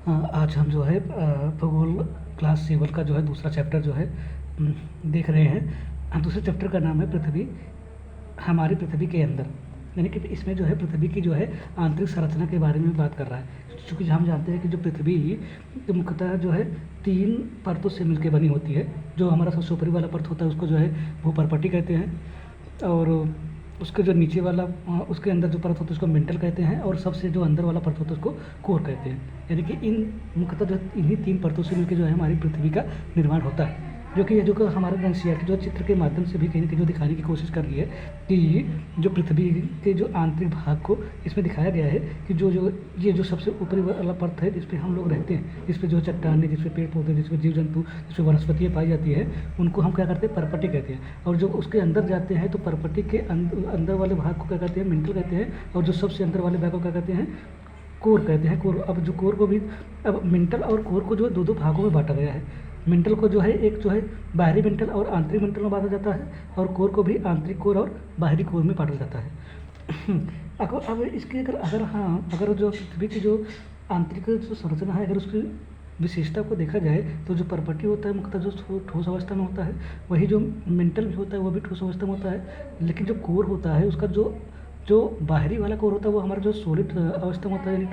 आज हम जो है भूगोल क्लास 7 का जो है दूसरा चैप्टर जो है देख रहे हैं। दूसरे चैप्टर का नाम है पृथ्वी, हमारी पृथ्वी के अंदर। यानी कि इसमें जो है पृथ्वी की जो है आंतरिक संरचना के बारे में बात कर रहा है। चूँकि हम जानते हैं कि जो पृथ्वी मुख्यतः जो है 3 परतों से मिलकर बनी होती है। जो हमारा सबसे ऊपरी वाला परत होता है उसको जो है भूपर्पटी कहते हैं, और उसके जो नीचे वाला उसके अंदर जो परत होता है उसको मेंटल कहते हैं, और सबसे जो अंदर वाला परत होता है उसको कोर कहते हैं। यानी कि इन मुख्यतः जो इन्हीं 3 परतों से मिलकर जो है हमारी पृथ्वी का निर्माण होता है। जो कि हमारा एनसीईआरटी जो चित्र के माध्यम से भी कहीं न कहीं जो दिखाने की कोशिश कर रही है कि जो पृथ्वी के जो आंतरिक भाग को इसमें दिखाया गया है कि ये जो सबसे ऊपरी वाला परत है जिस पे हम लोग रहते हैं, जिस पे जो चट्टानें, जिस पे पेड़ पौधे, जिस पे जीव जंतु, जिस पे वनस्पतियाँ पाई जाती है, उनको हम क्या करते हैं, परपटी कहते हैं। और जो उसके अंदर जाते हैं तो परपटी के अंदर वाले भाग को क्या कहते हैं, मेंटल कहते हैं, और जो सबसे अंदर वाले भाग को क्या कहते हैं, कोर कहते हैं। कोर, अब जो कोर को भी, अब मेंटल और कोर को जो है 2-2 भागों में बाँटा गया है। मेंटल को जो है एक जो है बाहरी मेंटल और आंतरिक मेंटल में बांटा जाता है, और कोर को भी आंतरिक कोर और बाहरी कोर में बांटा जाता है। अब इसकी अगर जो पृथ्वी की जो आंतरिक जो संरचना है, अगर उसकी विशेषता को देखा जाए तो जो परपटी होता है मुख्यतः जो ठोस अवस्था में होता है, वही जो मेंटल भी होता है वो भी ठोस अवस्था में होता है। लेकिन जो कोर होता है उसका जो बाहरी वाला कोर होता है वो हमारा जो सॉलिड अवस्था में होता है, यानी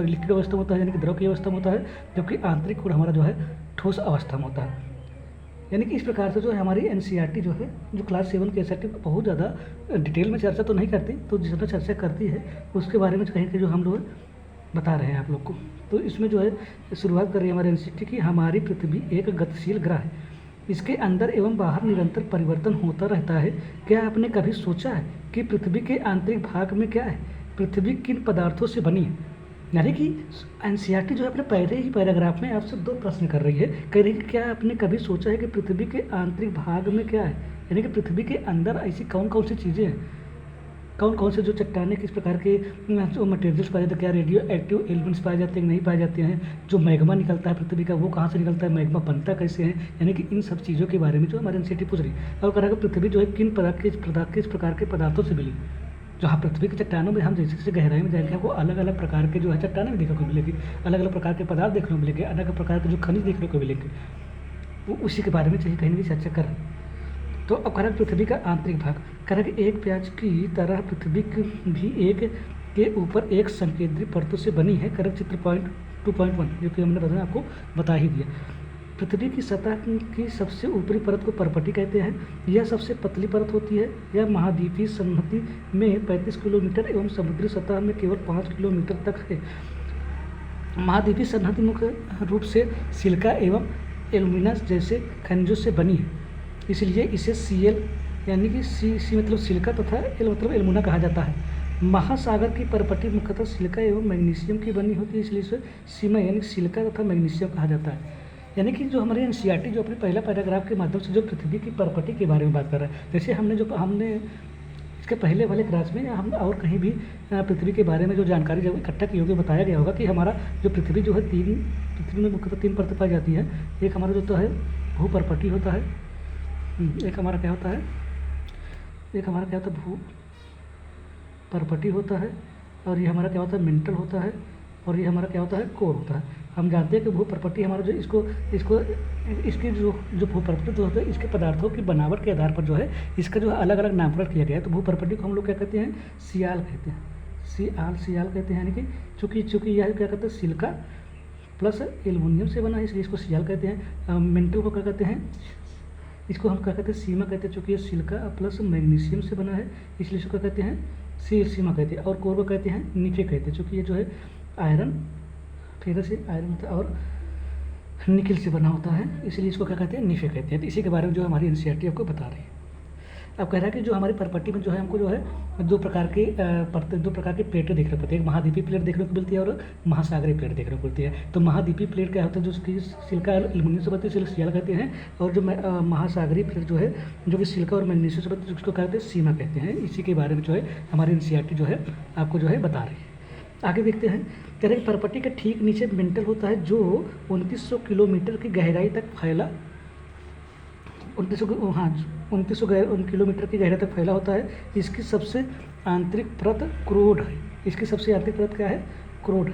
लिक्विड अवस्था में होता है, यानी कि द्रव की अवस्था में होता है। जबकि आंतरिक कोर हमारा जो है ठोस अवस्था में होता है। यानी कि इस प्रकार से जो है हमारी एनसीईआरटी जो है, जो क्लास 7 की एनसीईआरटी बहुत ज़्यादा डिटेल में चर्चा तो नहीं करती, तो जितना चर्चा करती है उसके बारे में कहीं कि जो हम लोग बता रहे हैं आप लोग को। तो इसमें जो है शुरुआत कर रही है हमारे एनसीईआरटी की, हमारी पृथ्वी एक गतिशील ग्रह है, इसके अंदर एवं बाहर निरंतर परिवर्तन होता रहता है। क्या आपने कभी सोचा है कि पृथ्वी के आंतरिक भाग में क्या है, पृथ्वी किन पदार्थों से बनी है? यानी कि एनसीईआरटी जो है अपने पहले ही पैराग्राफ में आपसे 2 प्रश्न कर रही है। कह रही है कि क्या आपने कभी सोचा है कि पृथ्वी के आंतरिक भाग में क्या है, यानी कि पृथ्वी के अंदर ऐसी कौन कौन सी चीज़ें हैं, कौन कौन से जो चट्टानें किस प्रकार के जो मटेरियल्स पाए जाते हैं, क्या रेडियो एक्टिव एलिमेंट्स पाए जाते हैं, नहीं पाए जाते हैं, जो मैग्मा निकलता है पृथ्वी का वो कहाँ से निकलता है, मैग्मा बनता कैसे है। यानी कि इन सब चीज़ों के बारे में जो हमारे एनसीईआरटी पूछ रही है। और कह रहा है कि पृथ्वी जो है किस प्रकार के पदार्थों से मिली। जहाँ पृथ्वी की चट्टानों में हम जैसे जैसे गहराई में जाएंगे हमको अलग अलग प्रकार के जो है चट्टानें भी देखने को मिलेगी, अलग अलग प्रकार के पदार्थ देखने को मिलेंगे, अलग अलग प्रकार के जो खनिज देखने को मिलेंगे। वो उसी के बारे में चाहिए कहीं ना कहीं चर्चा कर। तो अब कह रहा है पृथ्वी का आंतरिक भाग, कह रहा है कि एक प्याज की तरह पृथ्वी भी एक के ऊपर एक संकेंद्रित परतों से बनी है। कह रहा है चित्र पॉइंट 2.1 जो कि हमने बताया आपको बता ही दिया। पृथ्वी की सतह की सबसे ऊपरी परत को परपटी कहते हैं। यह सबसे पतली परत होती है। यह महाद्वीपीय संहति में 35 किलोमीटर एवं समुद्री सतह में केवल 5 किलोमीटर तक है। महाद्वीपीय संहति मुख्य रूप से सिलिका एवं एल्यूमिनस जैसे खनिजों से बनी है, इसलिए इसे Cl यानी कि सी मतलब सिलिका तथा एल मतलब एल्यूमिना कहा जाता है। महासागर की परपटी मुख्यतः सिलिका एवं मैग्नीशियम की बनी होती है, इसलिए इसे सीमा यानी सिलिका तथा मैग्नीशियम कहा जाता है। यानी कि जो हमारी एनसीईआरटी जो अपने पहला पैराग्राफ के माध्यम से जो पृथ्वी की परपटी के बारे में बात कर रहा है, जैसे हमने इसके पहले वाले क्लास में हम और कहीं भी पृथ्वी के बारे में जो जानकारी जब इकट्ठा की होगी बताया गया होगा कि हमारा जो पृथ्वी जो है पृथ्वी में मुख्यतः 3 परतें पाई जाती है। एक हमारा जो तो है भूपर्पटी होता है, एक हमारा क्या होता है भू परपटी होता है, और ये हमारा क्या होता है मेंटल होता है, और ये हमारा क्या होता है कोर होता है। हम जानते हैं कि भू परपटी हमारा जो इसकी जो भू परपटी तो होता है, इसके पदार्थों की बनावट के आधार पर जो है इसका जो अलग अलग नामकरण किया गया है। तो भू परपटी को हम लोग क्या कहते हैं, सियाल कहते हैं, सियाल कहते हैं। यानी कि चूँकि यह क्या कहते हैं सिलिका प्लस एल्यूमिनियम से बना है, इसलिए इसको सियाल कहते हैं। मेंटल को क्या कहते हैं, इसको हम क्या कहते हैं सीमा कहते हैं, चूँकि ये सिलिका प्लस मैग्नीशियम से बना है, इसलिए इसको क्या कहते हैं सीमा कहते हैं। और कोर को कहते हैं निफे कहते हैं, चूँकि ये जो है आयरन फेरस से आयरन और निकिल से बना होता है, इसलिए इसको क्या कहते हैं निफे कहते हैं। तो इसी के बारे में जो हमारी एनसीईआरटी आपको बता रही है। अब कह रहा है कि जो हमारी परपटी में जो है हमको जो है 2 प्रकार की प्लेटें देखने को मिलती है। एक महाद्वीपीय प्लेट देखने को मिलती है और महासागरीय प्लेट देखने को मिलती है। तो महाद्वीपीय प्लेट क्या होता है, जो उसकी सिलिका और एल्यूमिनियम से बनती है, सियाल कहते हैं। और जो महासागरीय प्लेट जो है जो कि सिलिका और मैग्नीशियम से बनती है, उसको कहते हैं सीमा कहते हैं। इसी के बारे में जो है हमारी एनसीईआरटी जो है आपको जो है बता रही है। आगे देखते हैं, कह रहे हैं परपटी के ठीक नीचे मेंटल होता है जो 2900 किलोमीटर की गहराई तक फैला 2900 किलोमीटर की गहराई तक फैला होता है। इसकी सबसे आंतरिक परत क्रोड है। इसकी सबसे आंतरिक परत क्या है, क्रोड है।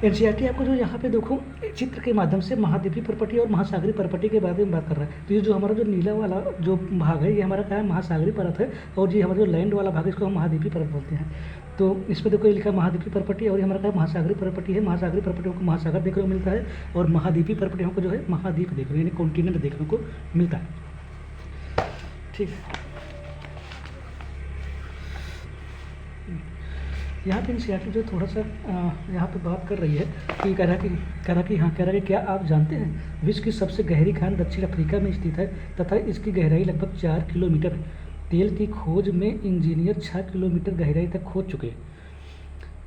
एनसीईआरटी आपको जो यहाँ पे देखो चित्र के माध्यम से महाद्वीपीय पर्पटी और महासागरीय पर्पटी के बारे में बात कर रहा है। तो ये जो हमारा जो नीला वाला जो भाग है ये हमारा क्या है, महासागरीय परत है, और ये हमारा जो लैंड वाला भाग है इसको हम महाद्वीपीय परत बोलते हैं। तो इसमें देखो ये लिखा है महाद्वीपीय पर्पटी, और ये हमारा क्या महासागरीय पर्पटी है। महासागरीय पर्पटियों को महासागर देखने को मिलता है, और महाद्वीपीय पर्पटियों को जो है महाद्वीप देखने यानी कॉन्टिनेंट देखने को मिलता है। ठीक है, यहाँ पे एनसीईआरटी जो थोड़ा सा यहाँ पे बात कर रही है कि कह रहा कि क्या आप जानते हैं विश्व की सबसे गहरी खान दक्षिण अफ्रीका में स्थित है तथा इसकी गहराई लगभग 4 किलोमीटर है। तेल की खोज में इंजीनियर 6 किलोमीटर गहराई तक खोद चुके हैं।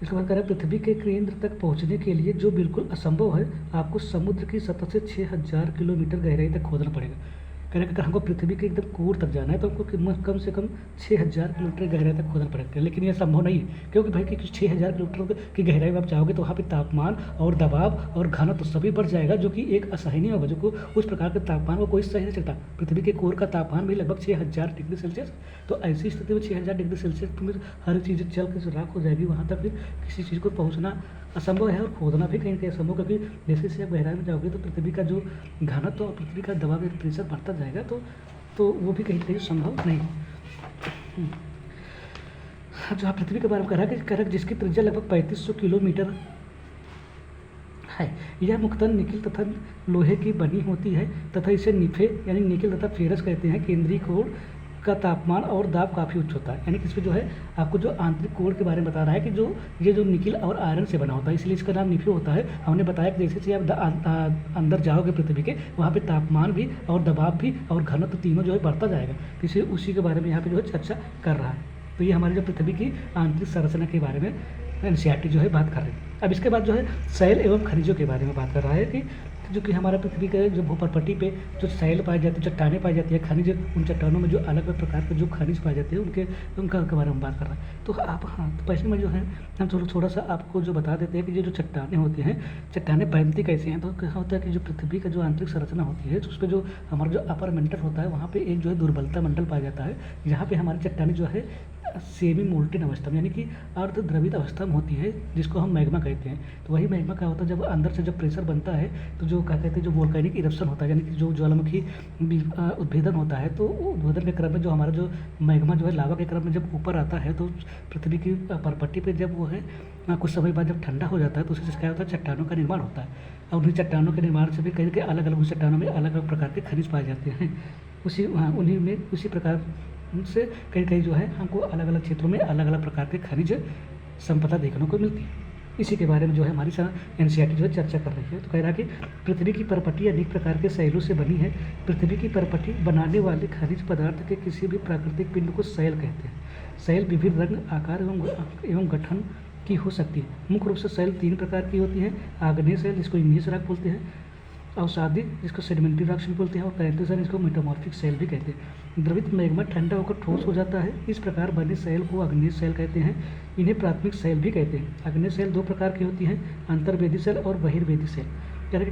इसके बाद कह रहा है पृथ्वी के केंद्र तक पहुँचने के लिए जो बिल्कुल असंभव है, आपको समुद्र की सतह से 6000 किलोमीटर गहराई तक खोदना पड़ेगा। कह रहे हैं कि अगर हमको पृथ्वी के एकदम कोर तक जाना है तो हमको कम से कम 6000 किलोमीटर गहराई तक खोदना पड़ेगा, लेकिन यह संभव नहीं है, क्योंकि भाई कि 6000 किलोमीटर की गहराई में आप जाओगे तो वहाँ पे तापमान और दबाव और घनत्व सभी बढ़ जाएगा, जो कि एक असहनीय होगा, जो को उस प्रकार के तापमान को कोई सही नहीं सकता। पृथ्वी के कोर का तापमान भी लगभग 6000 डिग्री सेल्सियस, तो ऐसी स्थिति में 6000 डिग्री सेल्सियस में हर चीज़ जल के राख हो जाएगी, वहाँ तक फिर किसी चीज़ को पहुँचना असंभव है, और खोदना भी कहीं कहीं असंभव, क्योंकि जैसे जैसे आप गहराई में जाओगे तो पृथ्वी का जो घनत्व और पृथ्वी का दबाव या प्रेशर बढ़ता जाएगा, तो वो भी कहीं कहीं संभव नहीं। जो आप पृथ्वी के बारे में कह रहा है जिसकी त्रिज्या लगभग 3500 किलोमीटर है, यह मुख्यतः निकिल तथा लोहे की बनी होती है तथा इसे निफे यानी निकिल तथा फेरस कहते हैं। केंद्रीय कोर का तापमान और दाब काफ़ी उच्च होता है, यानी कि इसमें जो है आपको जो आंतरिक कोर के बारे में बता रहा है कि जो ये जो निकिल और आयरन से बना होता है, इसलिए इसका नाम निफे होता है। हमने बताया कि जैसे आप अंदर जाओगे पृथ्वी के, वहाँ पे तापमान भी और दबाव भी और घनत्व तीनों जो है बढ़ता जाएगा, तो इसलिए उसी के बारे में यहाँ पे जो है चर्चा कर रहा है। तो ये हमारी जो पृथ्वी की आंतरिक संरचना के बारे में एनसीईआरटी जो है बात कर रही है। अब इसके बाद जो है शैल एवं खनिजों के बारे में बात कर रहा है कि जो कि हमारा पृथ्वी के जो भूपर्पटी पे जो शैल पाई जाती है, चट्टानें पाई जाती है, खनिज, उन चट्टानों में जो अलग अलग प्रकार के जो खनिज पाए जाते हैं उनका के बारे में बात कर रहा है। तो आप तो पहले में जो है हम थोड़ा सा आपको जो बता देते हैं कि ये जो चट्टानें होती हैं, चट्टानें बनती कैसे हैं। तो क्या होता है कि जो पृथ्वी का जो आंतरिक संरचना होती है, तो उस पर जो हमारा जो अपर मंडल होता है, वहाँ पे एक जो है दुर्बलता मंडल पाया जाता है, जहाँ पे हमारी चट्टानें जो है सेमी मोल्टेन अवस्था में यानी कि अर्ध द्रवित अवस्था में होती है, जिसको हम मैग्मा कहते हैं। तो वही मैग्मा क्या होता है, जब अंदर से जब प्रेशर बनता है तो जो क्या कहते हैं जो वोल्केनिक इरप्शन होता है, यानी कि जो ज्वालामुखी उद्भेदन होता है, तो उद्भेदन के क्रम में जो हमारा जो मैग्मा जो है लावा के क्रम में जब ऊपर आता है, तो पृथ्वी की परपट्टी पर जब वो है कुछ समय बाद जब ठंडा हो जाता है, तो उससे क्या होता है चट्टानों का निर्माण होता है। और उन्हीं चट्टानों के निर्माण से भी कहीं कहीं अलग अलग उस चट्टानों में अलग अलग प्रकार के खनिज पाए जाते हैं। उन्हीं में उसी प्रकार से कहीं कहीं जो है हमको अलग अलग क्षेत्रों में अलग अलग प्रकार के खनिज संपदा देखने को मिलती है। इसी के बारे में जो है हमारी एनसीईआरटी जो है चर्चा कर रही है। तो कह रहा है कि पृथ्वी की परपटी अनेक प्रकार के शैलों से बनी है। पृथ्वी की परपटी बनाने वाले खनिज पदार्थ के किसी भी प्राकृतिक पिंड को शैल कहते हैं। शैल विभिन्न रंग, आकार एवं गठन की हो सकती है। मुख्य रूप से शैल 3 प्रकार की होती है। आग्नेय शैल, जिसको इग्नियस रॉक बोलते हैं, अवसादी, जिसको सेडिमेंट्री रॉक्स भी बोलते हैं, और कैंथोसैन, जिसको मेटामॉर्फिक शैल भी कहते हैं। द्रवित मैग्मा ठंडा होकर ठोस हो जाता है। इस प्रकार बने शैल को आग्नेय शैल कहते हैं। इन्हें प्राथमिक शैल भी कहते हैं। आग्नेय शैल 2 प्रकार की होती हैं, अंतर्वेदी शैल और बहिर्वेदी शैल। कह रहा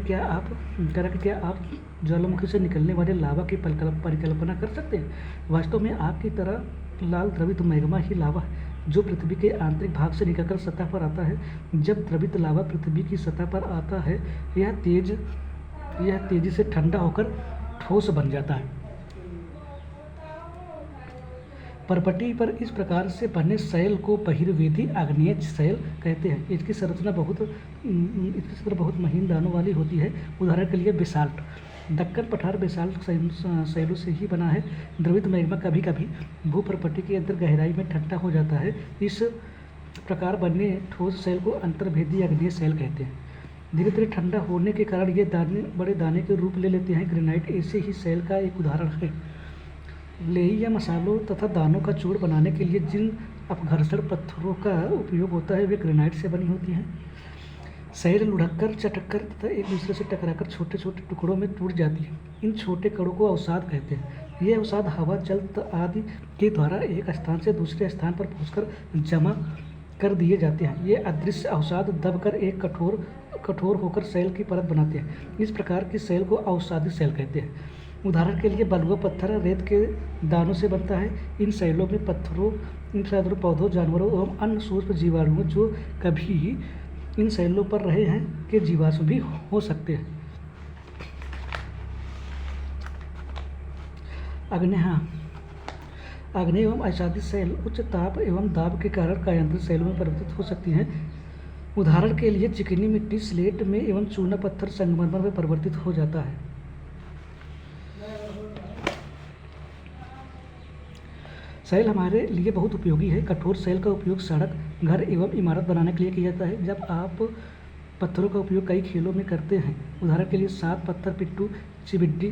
कि क्या आप ज्वालामुखी से निकलने वाले लावा की परिकल्पना कर सकते हैं। वास्तव में आग की तरह लाल द्रवित मैग्मा ही लावा है, जो पृथ्वी के आंतरिक भाग से निकलकर सतह पर आता है। जब द्रवित लावा पृथ्वी की सतह पर आता है, यह तेजी से ठंडा होकर ठोस बन जाता है। परपटी पर इस प्रकार से बने शैल को बहिर्वेदी आग्नेय शैल कहते हैं। इसकी संरचना बहुत महीन दानों वाली होती है। उदाहरण के लिए बेसाल्ट, दक्कन पठार बेसाल्ट शैलों से ही बना है। द्रवित मैग्मा कभी कभी भूपर्पटी के अंदर गहराई में ठंडा हो जाता है। इस प्रकार बने ठोस शैल को अंतर्वेदी आग्नेय शैल कहते हैं। धीरे धीरे ठंडा होने के कारण ये बड़े दाने के रूप ले लेते हैं। ग्रेनाइट ऐसे ही शैल का एक उदाहरण है। लेई या मसालों तथा दानों का चूर्ण बनाने के लिए जिन अपघर्षण पत्थरों का उपयोग होता है, वे ग्रेनाइट से बनी होती हैं। शैल लुढ़ककर, चटककर तथा एक दूसरे से टकराकर छोटे छोटे टुकड़ों में टूट जाती है। इन छोटे कणों को अवसाद कहते हैं। ये अवसाद हवा, जल आदि के द्वारा एक स्थान से दूसरे स्थान पर पहुंचकर जमा कर दिए जाते हैं। ये अदृश्य अवसाद दबकर एक कठोर होकर शैल की परत बनाते हैं। इस प्रकार की शैल को अवसादी शैल कहते हैं। उदाहरण के लिए बलुआ पत्थर रेत के दानों से बनता है। इन शैलों में पौधों, जानवरों एवं अन्य सूक्ष्म जीवाणुओं जो कभी इन शैलों पर रहे हैं कि जीवाश्म भी हो सकते हैं। आग्नेय, हाँ, आग्नेय एवं आच्छादित शैल उच्च ताप एवं दाब के कारण कायांतरित शैलों में परिवर्तित हो सकती हैं। उदाहरण के लिए चिकनी मिट्टी स्लेट में एवं चूना पत्थर संगमरमर में परिवर्तित हो जाता है। शैल हमारे लिए बहुत उपयोगी है। कठोर शैल का उपयोग सड़क, घर एवं इमारत बनाने के लिए किया जाता है। जब आप पत्थरों का उपयोग कई खेलों में करते हैं, उदाहरण के लिए 7 पत्थर पिट्ठू, चिबिड्डी,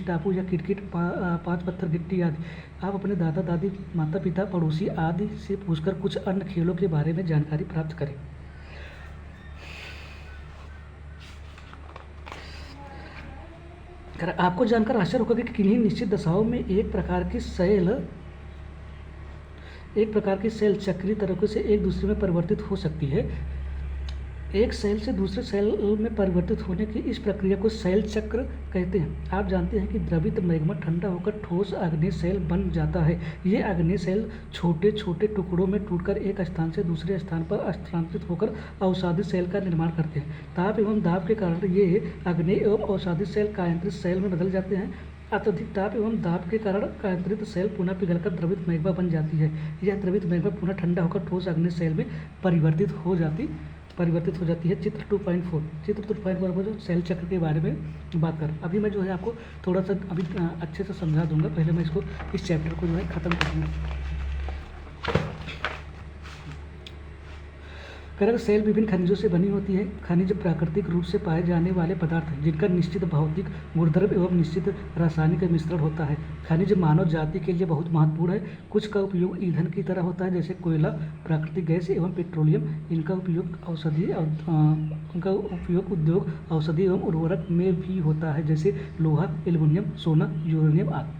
टापू या किटकिट, 5 पत्थर गिट्टी आदि, आप अपने दादा दादी, माता पिता, पड़ोसी आदि से पूछकर कुछ अन्य खेलों के बारे में जानकारी प्राप्त करें। आपको जानकर आश्चर्य होगा कि किन्हीं निश्चित दशाओं में एक प्रकार की सेल चक्रीय तरीके से एक दूसरे में परिवर्तित हो सकती है। एक सेल से दूसरे सेल में परिवर्तित होने की इस प्रक्रिया को सेल चक्र कहते हैं। आप जानते हैं कि द्रवित मैग्मा ठंडा होकर ठोस आग्नेय सेल बन जाता है। ये आग्नेय सेल छोटे छोटे टुकड़ों में टूटकर एक स्थान से दूसरे स्थान पर स्थानांतरित होकर अवसादित सेल का निर्माण करते हैं। ताप एवं दाब के कारण ये आग्नेय एवं अवसादित सेल कायांतरित सेल में बदल जाते हैं। अत्यधिक ताप एवं दाब के कारण कायांतरित सेल पुनः पिघलकर द्रवित मैग्मा बन जाती है। यह द्रवित मैग्मा पुनः ठंडा होकर ठोस आग्नेय सेल में परिवर्तित हो जाती है। चित्र 2.4 में जो सेल चक्र के बारे में बात कर, अभी मैं जो है आपको थोड़ा सा अभी अच्छे से समझा दूंगा। पहले मैं इस चैप्टर को जो है ख़त्म कर दूँगा। सेल विभिन्न खनिजों से बनी होती है। खनिज प्राकृतिक रूप से पाए जाने वाले पदार्थ हैं जिनका निश्चित भौतिक गुणधर्म एवं निश्चित रासायनिक मिश्रण होता है। खनिज मानव जाति के लिए बहुत महत्वपूर्ण है। कुछ का उपयोग ईंधन की तरह होता है, जैसे कोयला, प्राकृतिक गैस एवं पेट्रोलियम। इनका उपयोग उद्योग, औषधि एवं उर्वरक में भी होता है, जैसे लोहा, एल्युमिनियम, सोना, यूरेनियम आदि।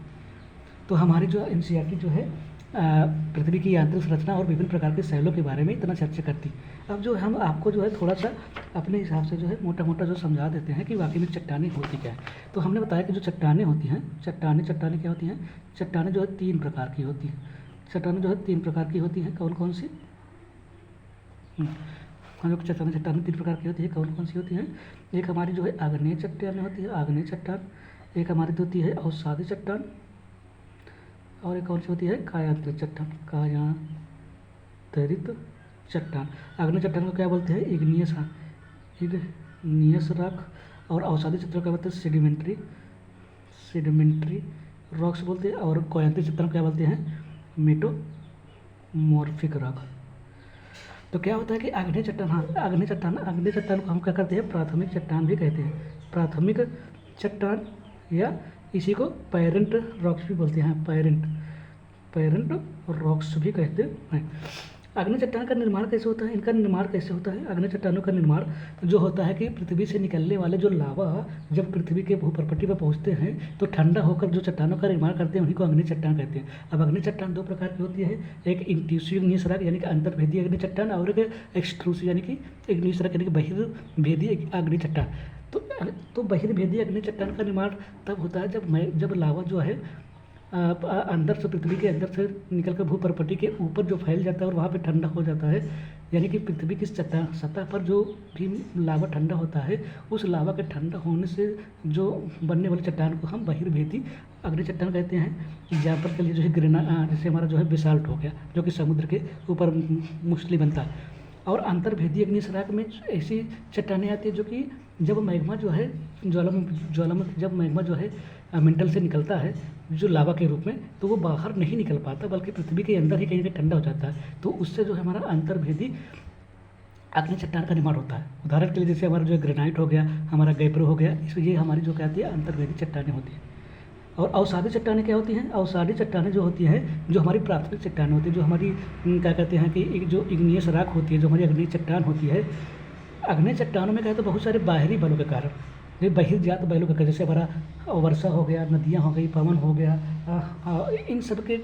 तो हमारी जो एनसीईआरटी जो है पृथ्वी की यांत्रिक संरचना और विभिन्न प्रकार के शैलों के बारे में इतना चर्चा करती। अब जो हम आपको जो है थोड़ा सा अपने हिसाब से जो है मोटा मोटा जो समझा देते हैं कि वाकई में चट्टानें होती क्या है। तो हमने बताया कि जो चट्टानें होती हैं, चट्टानें क्या होती हैं? चट्टानें जो है 3 प्रकार की होती हैं। चट्टानें जो है 3 प्रकार की होती हैं। कौन कौन सी? हम लोग चट्टानें 3 प्रकार की होती है। कौन कौन सी होती हैं? एक हमारी जो है आग्नेय चट्टानें होती है, आग्नेय चट्टान। एक हमारी होती है अवसादी चट्टान, और एक कौन सी होती है? कायांतरित चट्टान, कायांतरित चट्टान। आग्नेय चट्टान को क्या बोलते हैं? Igneous rock. और अवसादी चट्टान को क्या बोलते हैं? सेडिमेंट्री रॉक्स बोलते हैं। और कायांतरित चट्टान को क्या बोलते हैं? Metamorphic rock. तो क्या होता है कि आग्नेय चट्टान को हम क्या करते हैं? प्राथमिक चट्टान भी कहते हैं। प्राथमिक चट्टान, या इसी को पैरेंट रॉक्स भी बोलते हैं। पैरेंट रॉक्स भी कहते हैं। आग्नेय चट्टान का निर्माण कैसे होता है? इनका निर्माण कैसे होता है? आग्नेय चट्टानों का निर्माण जो होता है कि पृथ्वी से निकलने वाले जो लावा जब पृथ्वी के भूपर्पटी पर पहुंचते हैं तो ठंडा होकर जो चट्टानों का निर्माण करते हैं उन्हीं को आग्नेय चट्टान कहते हैं। अब आग्नेय चट्टान 2 प्रकार की होती है। एक इंट्रूसिव इग्नियस रॉक यानी कि अंतर्भेदी आग्नेय चट्टान, और एक एक्सट्रूसिव यानी कि इग्नियस रॉक यानी कि बहिर्भेदी आग्नेय चट्टान। तो बहिर्भेदी आग्नेय चट्टान का निर्माण तब होता है जब लावा जो है अंदर से, पृथ्वी के अंदर से निकलकर भूपर्पटी के ऊपर जो फैल जाता है और वहाँ पे ठंडा हो जाता है। यानी कि पृथ्वी की सतह पर जो भी लावा ठंडा होता है, उस लावा के ठंडा होने से जो बनने वाली चट्टान को हम बहिर्भेदी आग्नेय चट्टान कहते हैं। एग्जाम्पल के लिए जो है जैसे हमारा जो है बेसाल्ट हो गया, जो कि समुद्र के ऊपर मोस्टली बनता है। और अंतर्भेदी अग्निय रॉक में ऐसी चट्टानें आती है जो कि जब मैग्मा जो है ज्वालामुखी जब मैग्मा जो है मेंटल से निकलता है जो लावा के रूप में, तो वो बाहर नहीं निकल पाता बल्कि पृथ्वी के अंदर ही कहीं कहीं ठंडा हो जाता है। तो उससे जो है हमारा अंतर्भेदी आग्नेय चट्टान का निर्माण होता है। उदाहरण के लिए जैसे हमारा जो है ग्रेनाइट हो गया, हमारा गैप्रो हो गया, इसमें ये हमारी जो कहती है अंतर्भेदी चट्टानें होती हैं। और अवसादी चट्टानें क्या होती हैं? अवसादी चट्टानें जो होती हैं, जो हमारी प्राथमिक चट्टानें होती है, जो हमारी क्या कहते हैं कि एक जो इग्नियस रॉक होती है, जो हमारी आग्नेय चट्टान होती है। आग्नेय चट्टानों में क्या है तो बहुत सारे बाहरी बलों के कारण, ये बहिर्जात बलों के कारण, जैसे हमारा वर्षा हो गया, नदियाँ हो गई, पवन हो गया, इन सब के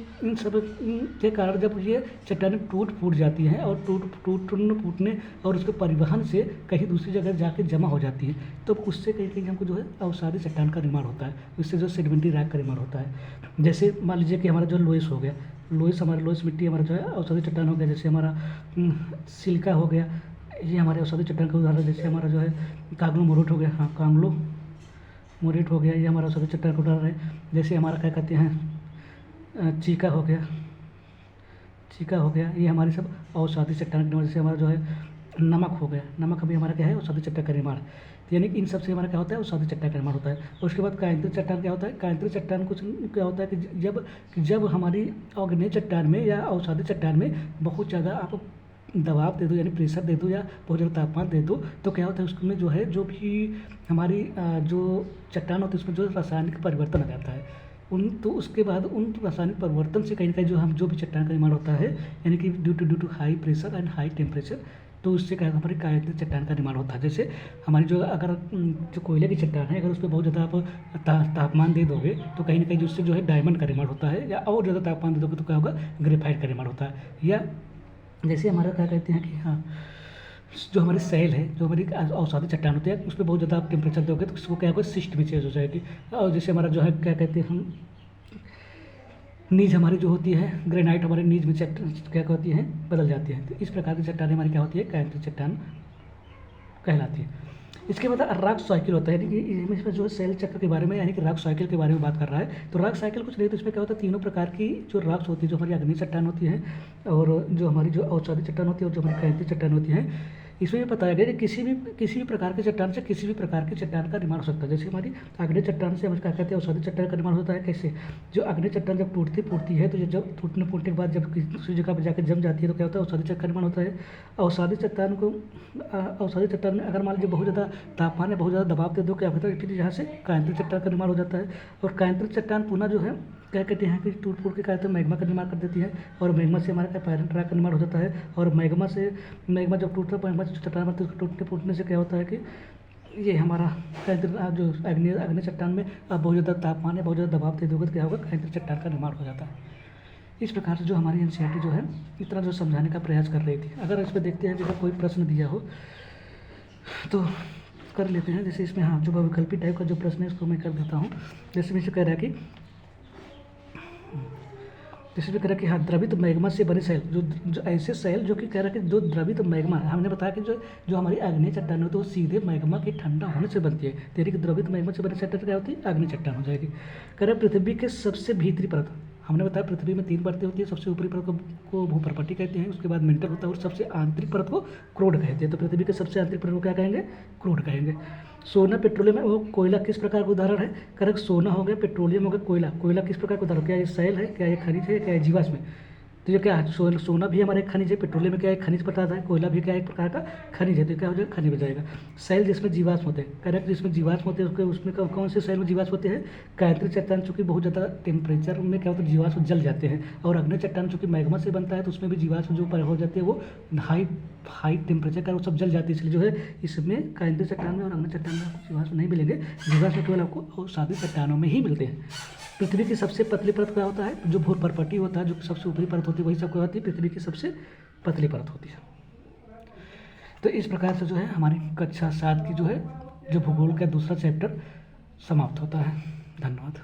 कारण जब ये चट्टानें फूट जाती हैं और फूटने और उसके परिवहन से कहीं दूसरी जगह जाके जमा हो जाती है, तो उससे कहीं कहीं हमको जो है अवसादी चट्टान का निर्माण होता है। उससे जो सेडिमेंट्री रॉक का निर्माण होता है। जैसे मान लीजिए कि हमारा जो लोइस हो गया, लोइस मिट्टी हमारा जो है अवसादी चट्टान हो गया। जैसे हमारा सिलिका हो गया, ये हमारे औषधि चट्टान का उदाहरण, जैसे हमारा जो है कांगलोमोरेट हो गया, हाँ कांगलोमोरेट हो गया, ये हमारा औषधि चट्टान का उदाहरण है। जैसे हमारा क्या कहते हैं चीका हो गया, ये हमारी सब औषधि चट्टान के निर्माण। जैसे हमारा जो है नमक हो गया, नमक अभी हमारा क्या है औषधि चट्टान का निर्माण। तो यानी कि इन सब से हमारा क्या होता है औषधि चट्टान का निर्माण होता है। और उसके बाद कायांतरित चट्टान क्या होता है, कायांतरित चट्टान कुछ क्या होता है कि जब हमारी आग्नेय चट्टान में या औषधि चट्टान में बहुत ज़्यादा आप दबाव दे दो, यानी प्रेशर दे दो या बहुत ज़्यादा तापमान दे दो, तो क्या होता है उसमें जो है जो भी हमारी जो चट्टान होती है उसमें जो रासायनिक परिवर्तन आ जाता है तो उसके बाद उन रासायनिक परिवर्तन से कहीं ना कहीं जो भी चट्टान का निर्माण होता है, यानी कि due to high pressure and high temperature, तो उससे क्या हमारी कायांतरित चट्टान का निर्माण होता है। जैसे हमारी जो कोयले की चट्टान है, अगर उस पर बहुत ज़्यादा आप तापमान दे दोगे तो कहीं ना कहीं उससे जो है डायमंड का निर्माण होता है, या और ज़्यादा तापमान दे दोगे तो क्या होगा ग्रेफाइट का निर्माण होता है। या जैसे हमारा क्या कहते हैं कि हाँ जो हमारी सेल है, जो हमारी औषधि चट्टान होती है, उस पर बहुत ज़्यादा आप टेम्परेचर दोगे तो उसको क्या होगा सिस्ट में चेंज हो जाएगी। और जैसे हमारा जो है क्या कहते हैं हम नीज हमारी जो होती है ग्रेनाइट हमारे नीज में क्या होती है बदल जाती है। तो इस प्रकार की चट्टानें हमारी क्या होती है कायांतरित चट्टान कहलाती है। इसके बाद राग साइकिल होता है, यानी कि इसमें जो है सेल चक्र के बारे में, यानी कि राग साइकिल के बारे में बात कर रहा है। तो राग साइकिल कुछ नहीं, तो इसमें क्या होता है तीनों प्रकार की जो राग्स होती है, जो हमारी अग्नि चट्टान होती है और जो हमारी जो औषधि चट्टान होती है और जो हमारी कायांतरित चट्टान होती है, इसमें ये बताया गया कि किसी भी प्रकार के चट्टान से किसी भी प्रकार की चट्टान का निर्माण हो सकता है। जैसे हमारी अग्नि चट्टान से हम क्या कहते हैं औषधि चट्टान का निर्माण होता है। कैसे, जो अग्नि चट्टान जब फूटती है तो जब फूटने के बाद जब दूसरी जगह पर जाकर जम जाती है तो क्या होता है औषधि चट्टान का निर्माण होता है। औषधि चट्टान में अगर मान लीजिए बहुत ज़्यादा तापमान है, बहुत ज़्यादा दबाव दे दो, क्या होता है फिर यहाँ से कायांतरित चट्टान का निर्माण हो जाता है। और कायांतरित चट्टान पुनः जो है क्या कहते हैं कि टूट फूट के क्या कहते हैं मैग्मा का निर्माण कर देती है, और मैग्मा से हमारा क्या पैरेंट रॉक का निर्माण हो जाता है। और मैग्मा जब टूटता है, मैग्मा से चट्टान बनती है, उसके फूटने से क्या होता है कि ये हमारा जो अग्नि चट्टान में बहुत ज़्यादा तापमान है, बहुत ज़्यादा दबाव दे दोगे तो क्या होगा कायांतरित चट्टान का निर्माण हो जाता है। इस प्रकार से जो हमारी एनसीईआरटी जो है इतना जो समझाने का प्रयास कर रही थी। अगर इस पर देखते हैं जैसे कोई प्रश्न दिया हो तो कर लेते हैं। जैसे इसमें हाँ जो वैकल्पिक टाइप का जो प्रश्न है उसको मैं कर देता हूँ। जैसे में से कह रहा है कि हाँ द्रवित मैग्मा से बने सेल, जो ऐसे सेल जो कि कह रहा है कि जो द्रवित मैग्मा है, हमने बताया कि जो हमारी अग्नि चट्टान होती है वो सीधे मैग्मा के ठंडा होने से बनती है। तेरी की द्रवित मैग्मा से बने चट्टान क्या होती है अग्नि चट्टान हो जाएगी। कह रहा पृथ्वी के सबसे भीतरी परत, हमने बताया पृथ्वी में 3 परतें होती है। सबसे ऊपरी परत को भूपर्पटी कहते हैं, उसके बाद मेंटल होता है और सबसे आंतरिक परत को क्रोड कहते हैं। तो पृथ्वी के सबसे आंतरिक परत को क्या कहेंगे क्रोड कहेंगे। सोना पेट्रोलियम वो कोयला किस प्रकार का उदाहरण है, करेक्ट सोना हो गया, पेट्रोलियम हो गया, कोयला किस प्रकार का उदाहरण, क्या ये सेल है, क्या ये खनिज है, क्या ये जीवाश्म है। तो ये क्या है सोना भी हमारे खनिज है, पेट्रोलियम में क्या एक खनिज पदार्थ है, कोयला भी क्या एक प्रकार का खनिज है, तो क्या हो जाएगा खनिज हो जाएगा। सेल जिसमें जीवाश्म होते हैं, करेक्ट जिसमें जीवाश्म होते हैं उसमें कौन से सेल में जीवाश्म होते हैं कायांतरित चट्टान, चूँकि बहुत ज़्यादा टेम्परेचर में क्या होता है जीवाश्म जल जाते हैं। और अग्नि चट्टान चूँकि मैग्मा से बनता है तो उसमें भी जीवाश्म जो हो जाते हैं वो हाई टेम्परेचर का वो सब जल जाती है। इसलिए जो है इसमें कायांतरित चट्टान में और अग्नि चट्टान में आपको जीवाश्म नहीं मिलेंगे, जीवाश्म केवल आपको औषधि चट्टानों में ही मिलते हैं। पृथ्वी की सबसे पतली परत क्या होता है, जो भूपर्पटी होता है, जो सबसे ऊपरी परत होती है वही सब क्या होती है पृथ्वी की सबसे पतली परत होती है। तो इस प्रकार से जो है हमारी कक्षा 7 की जो है जो भूगोल का दूसरा चैप्टर समाप्त होता है। धन्यवाद।